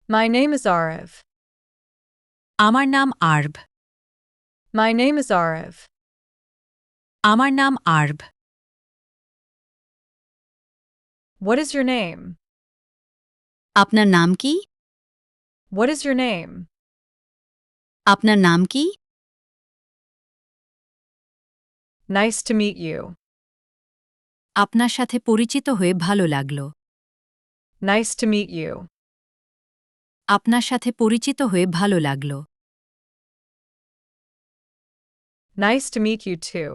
My name is Arav. আমার নাম আরব। My name is Arav. আমার নাম আরব। What is your name? আপনার নাম কি? What is your name? আপনার নাম কি? Nice to meet you. আপনার সাথে পরিচিত হয়ে ভালো লাগলো। Nice to meet you. আপনার সাথে পরিচিত হয়ে ভালো লাগলো। Nice to meet you too.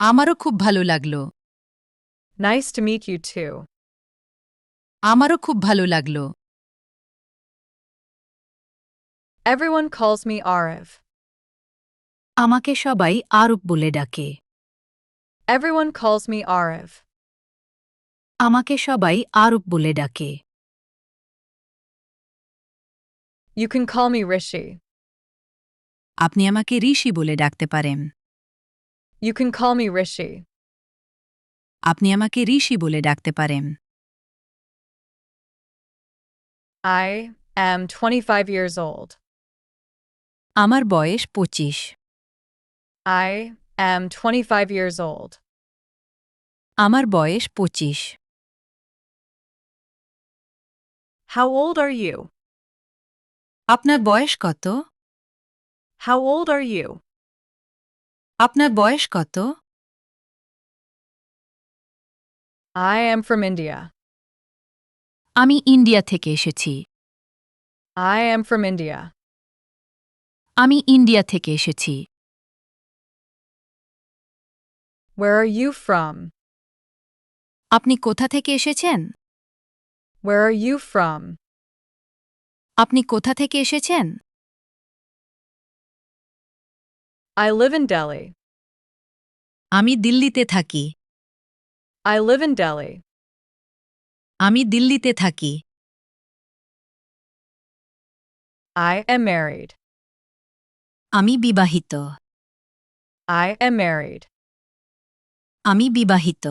আমারও খুব ভালো লাগলো। Nice to meet you too. আমারও খুব ভালো লাগলো। Everyone calls me Arav. আমাকে সবাই আরব বলে ডাকে। Everyone calls me Arav. আমাকে সবাই আরব বলে ডাকে। You can call me Rishi. আপনি আমাকে ঋষি বলে ডাকতে পারেন। You can call me Rishi. আপনি আমাকে ঋষি বলে ডাকতে পারেন। I am 25 years old. আমার বয়স 25। I am 25 years old. আমার বয়স 25। How old are you? আপনার বয়স কত? How old are you? আপনার বয়স কত? I am from India. আমি ইন্ডিয়া থেকে এসেছি। I am from India. আমি ইন্ডিয়া থেকে এসেছি। Where are you from? আপনি কোথা থেকে এসেছেন? Where are you from? আপনি কোথা থেকে এসেছেন? I live in Delhi. আমি দিল্লিতে থাকি। I live in Delhi. আমি দিল্লিতে থাকি। I am married. আমি বিবাহিত। I am married. আমি বিবাহিত।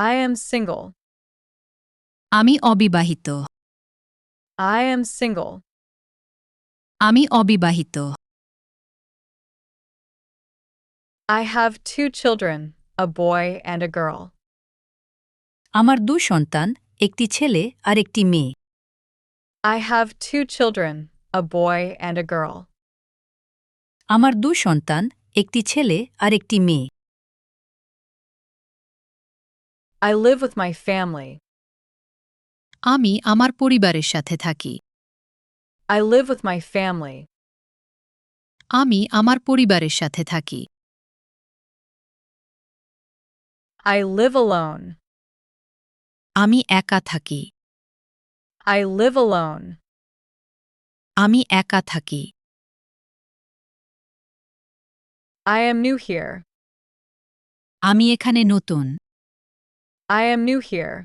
I am single. আমি অবিবাহিত। I am single. আমি অবিবাহিত। I have 2 children, a boy and a girl. আমার 2 সন্তান, একটি ছেলে আর একটি মেয়ে। I have 2 children, a boy and a girl. আমার 2 সন্তান, একটি ছেলে আর একটি মেয়ে। I live with my family. আমি আমার পরিবারের সাথে থাকি। I live with my family. আমি আমার পরিবারের সাথে থাকি। I live alone. আমি একা থাকি। I live alone. আমি একা থাকি। I am new here. আমি এখানে নতুন। I am new here.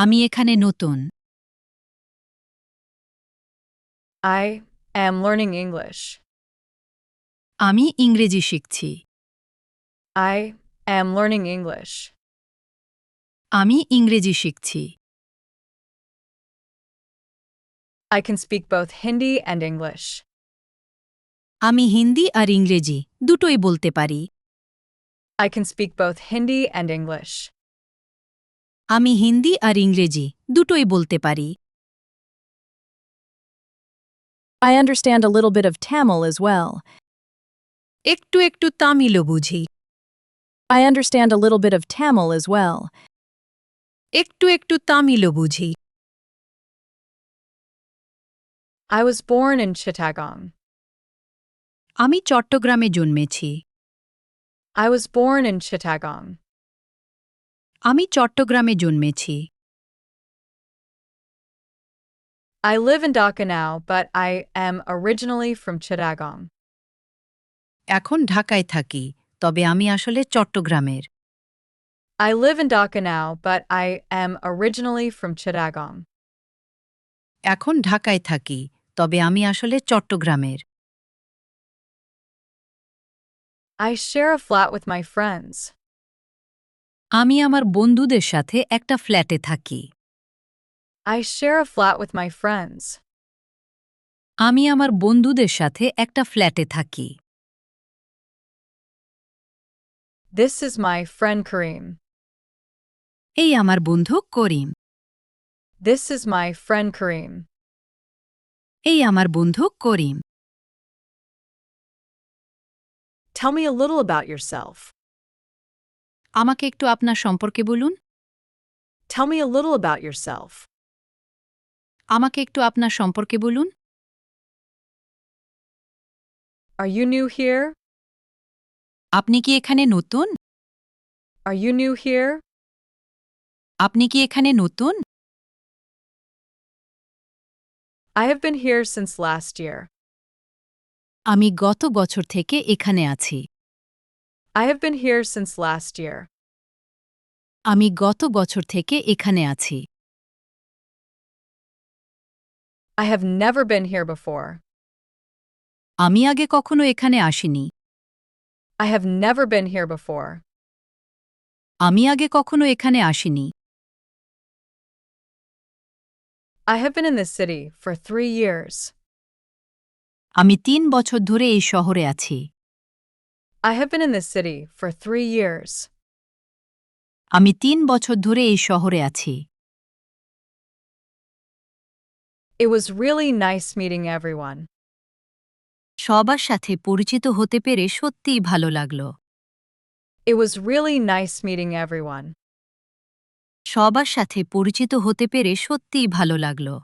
আমি এখানে নতুন। I am learning English. আমি ইংরেজি শিখছি। I am learning English. আমি ইংরেজি শিখছি। I can speak both Hindi and English. আমি হিন্দি আর ইংরেজি দুটোই বলতে পারি। I can speak both Hindi and English. আমি হিন্দি আর ইংরেজি দুটোই বলতে পারি। I understand a little bit of Tamil as well. একটু একটু তামিলও বুঝি। I understand a little bit of Tamil as well. একটু একটু তামিলও বুঝি। I was born in Chittagong. আমি চট্টগ্রামে জন্মেছি। I was born in Chittagong. আমি চট্টগ্রামে জন্মেছি। I live in Dhaka now, but I am originally from Chittagong. এখন ঢাকায় থাকি, তবে আমি আসলে চট্টগ্রামের। I live in Dhaka now, but I am originally from Chittagong. এখন ঢাকায় থাকি, তবে আমি আসলে চট্টগ্রামের। I share a flat with my friends. আমি আমার বন্ধুদের সাথে একটা ফ্ল্যাটে থাকি। I share a flat with my friends. আমি আমার বন্ধুদের সাথে একটা ফ্ল্যাটে থাকি। This is my friend Kareem. এই আমার বন্ধু করিম। This is my friend Kareem. এই আমার বন্ধু করিম। Tell me a little about yourself. আমাকে একটু আপনার সম্পর্কে বলুন। Tell me a little about yourself. আমাকে একটু আপনার সম্পর্কে বলুন। Are you new here? আপনি কি এখানে নতুন? Are you new here? আপনি কি এখানে নতুন? I have been here since last year. আমি গত বছর থেকে এখানে আছি। I have been here since last year. আমি গত বছর থেকে এখানে আছি। I have never been here before. আমি আগে কখনো এখানে আসিনি। I have never been here before. আমি আগে কখনো এখানে আসিনি। I have been in this city for 3 years. আমি ৩ বছর ধরে এই শহরে আছি। I have been in this city for 3 years. আমি ৩ বছর ধরে এই শহরে আছি। It was really nice meeting everyone. সবার সাথে পরিচিত হতে পেরে সত্যিই ভালো লাগলো। It was really nice meeting everyone. সবার সাথে পরিচিত হতে পেরে সত্যিই ভালো লাগলো।